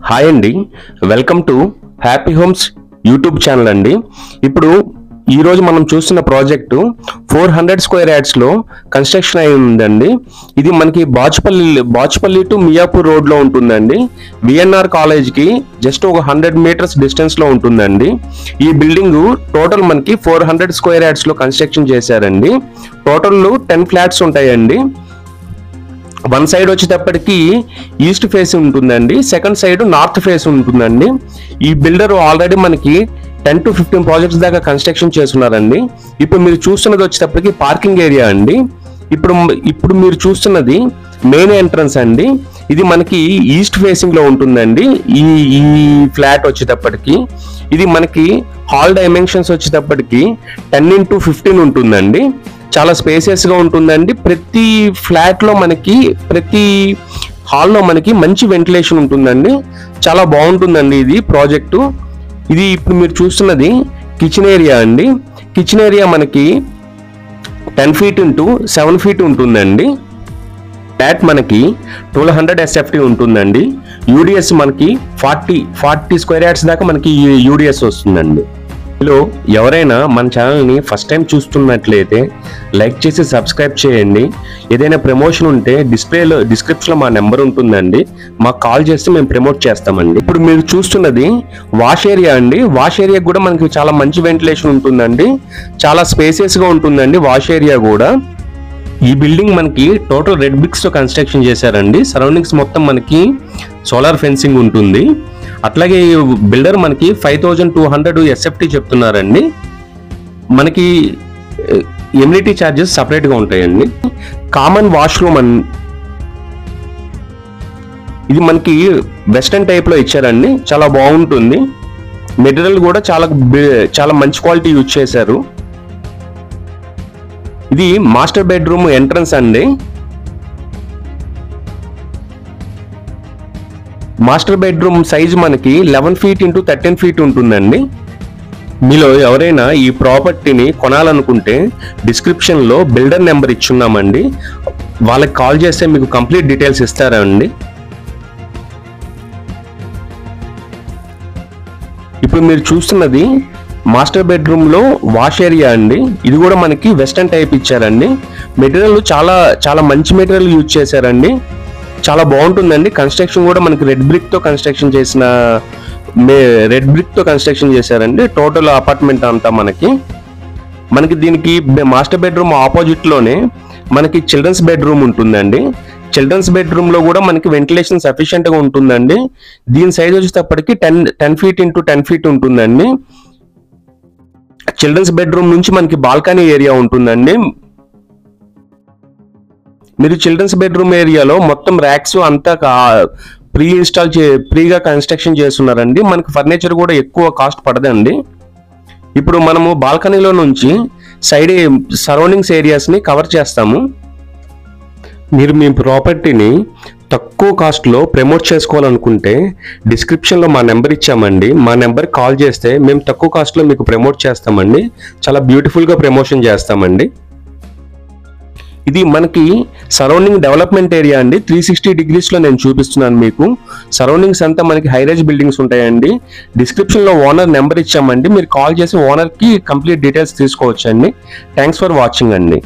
Hi అండి, welcome to happy homes YouTube channel అండి. ఇప్పుడు ఈరోజు మనం చూస్తున్న ప్రాజెక్టు 400 స్క్వేర్ యార్డ్స్లో కన్స్ట్రక్షన్ అయి ఉందండి. ఇది మనకి బాచుపల్లి టు మియాపూర్ రోడ్లో ఉంటుందండి. విఎన్ఆర్ కాలేజ్కి జస్ట్ ఒక 100 మీటర్స్ డిస్టెన్స్లో ఉంటుందండి. ఈ బిల్డింగ్ టోటల్ మనకి 400 స్క్వేర్ యార్డ్స్లో కన్స్ట్రక్షన్ చేశారండి. టోటల్ 10 ఫ్లాట్స్ ఉంటాయండి. వన్ సైడ్ వచ్చేటప్పటికి ఈస్ట్ ఫేస్ ఉంటుందండి, సెకండ్ సైడ్ నార్త్ ఫేస్ ఉంటుందండి. ఈ బిల్డర్ ఆల్రెడీ మనకి 10 to 15 ప్రాజెక్ట్స్ దాకా కన్స్ట్రక్షన్ చేస్తున్నారండి. ఇప్పుడు మీరు చూస్తున్నది వచ్చేటప్పటికి పార్కింగ్ ఏరియా అండి. ఇప్పుడు మీరు చూస్తున్నది మెయిన్ ఎంట్రన్స్ అండి. ఇది మనకి ఈస్ట్ ఫేసింగ్ లో ఉంటుందండి. ఈ ఫ్లాట్ వచ్చేటప్పటికి ఇది మనకి హాల్ డైమెన్షన్స్ వచ్చేటప్పటికి 10x15 ఉంటుందండి. చాలా స్పేసియస్ గా ఉంటుందండి. ప్రతి ఫ్లాట్ లో మనకి ప్రతి హాల్లో మనకి మంచి వెంటిలేషన్ ఉంటుందండి. చాలా బాగుంటుందండి ఇది ప్రాజెక్టు. ఇది ఇప్పుడు మీరు చూస్తున్నది కిచెన్ ఏరియా అండి. కిచెన్ ఏరియా మనకి 10 feet into 7 feet ఉంటుందండి. ఫ్లాట్ మనకి 1200 SFT ఉంటుందండి. యూడిఎస్ మనకి 40 స్క్వేర్ యార్డ్స్ దాకా మనకి యూడిఎస్ వస్తుందండి. హలో, ఎవరైనా మన ఛానల్ని ఫస్ట్ టైం చూస్తున్నట్లయితే లైక్ చేసి సబ్స్క్రైబ్ చేయండి. ఏదైనా ప్రమోషన్ ఉంటే డిస్క్రిప్షన్లో మా నెంబర్ ఉంటుందండి, మాకు కాల్ చేస్తే మేము ప్రమోట్ చేస్తామండి. ఇప్పుడు మీరు చూస్తున్నది వాష్ ఏరియా అండి. వాష్ ఏరియా కూడా మనకి చాలా మంచి వెంటిలేషన్ ఉంటుందండి. చాలా స్పేసియస్గా ఉంటుందండి వాష్ ఏరియా కూడా. ఈ బిల్డింగ్ మనకి టోటల్ రెడ్ బ్రిక్స్తో కన్స్ట్రక్షన్ చేశారండి. సరౌండింగ్స్ మొత్తం మనకి సోలార్ ఫెన్సింగ్ ఉంటుంది. అట్లాగే బిల్డర్ మనకి 5200 SFT చెప్తున్నారండి. మనకి ఎమ్యూనిటీ ఛార్జెస్ సపరేట్గా ఉంటాయండి. కామన్ వాష్రూమ్ ఇది మనకి వెస్టర్న్ టైప్లో ఇచ్చారండి. చాలా బాగుంటుంది. మెటీరియల్ కూడా చాలా మంచి క్వాలిటీ యూజ్ చేశారు. ఇది మాస్టర్ బెడ్రూమ్ ఎంట్రన్స్ అండి. మాస్టర్ బెడ్రూమ్ సైజ్ మనకి 11 feet into 13 feet ఉంటుందండి. మీలో ఎవరైనా ఈ ప్రాపర్టీని కొనాలనుకుంటే డిస్క్రిప్షన్లో బిల్డర్ నెంబర్ ఇచ్చున్నామండి. వాళ్ళకి కాల్ చేస్తే మీకు కంప్లీట్ డీటెయిల్స్ ఇస్తారండి. ఇప్పుడు మీరు చూస్తున్నది మాస్టర్ బెడ్రూమ్లో వాష్ ఏరియా అండి. ఇది కూడా మనకి వెస్టర్న్ టైప్ ఇచ్చారండి. మెటీరియల్ చాలా మంచి మెటీరియల్ యూజ్ చేశారండి. చాలా బాగుంటుందండి. కన్స్ట్రక్షన్ కూడా మనకి రెడ్ బ్రిక్ తో కన్స్ట్రక్షన్ చేశారండి. టోటల్ అపార్ట్మెంట్ అంతా మనకి దీనికి మాస్టర్ బెడ్రూమ్ ఆపోజిట్ లోనే మనకి చిల్డ్రన్స్ బెడ్రూమ్ ఉంటుందండి. చిల్డ్రన్స్ బెడ్రూమ్ లో కూడా మనకి వెంటిలేషన్ సఫిషియెంట్ గా ఉంటుందండి. దీని సైజ్ వచ్చేటప్పటికి 10 feet into 10 feet ఉంటుందండి. చిల్డ్రన్స్ బెడ్రూమ్ నుంచి మనకి బాల్కనీ ఏరియా ఉంటుందండి. మీరు చిల్డ్రన్స్ బెడ్రూమ్ ఏరియాలో మొత్తం ర్యాక్స్ అంతా ప్రీగా కన్స్ట్రక్షన్ చేస్తున్నారండి. మనకి ఫర్నిచర్ కూడా ఎక్కువ కాస్ట్ పడదండి. ఇప్పుడు మనము బాల్కనీలో నుంచి సైడ్ సరౌండింగ్స్ ఏరియాస్ని కవర్ చేస్తాము. మీరు మీ ప్రాపర్టీని తక్కువ కాస్ట్లో ప్రమోట్ చేసుకోవాలనుకుంటే డిస్క్రిప్షన్లో మా నెంబర్ ఇచ్చామండి. మా నెంబర్ కాల్ చేస్తే మేము తక్కువ కాస్ట్లో మీకు ప్రమోట్ చేస్తామండి. చాలా బ్యూటిఫుల్గా ప్రమోషన్ చేస్తామండి. ఇది మనకి సరౌండింగ్ డెవలప్మెంట్ ఏరియా అండి. 360 degreesలో నేను చూపిస్తున్నాను మీకు. సరౌండింగ్స్ అంతా మనకి హైరైజ్ బిల్డింగ్స్ ఉంటాయండి. డిస్క్రిప్షన్లో ఓనర్ నెంబర్ ఇచ్చామండి. మీరు కాల్ చేసి ఓనర్కి కంప్లీట్ డీటెయిల్స్ తీసుకోవచ్చండి. థ్యాంక్స్ ఫర్ వాచింగ్ అండి.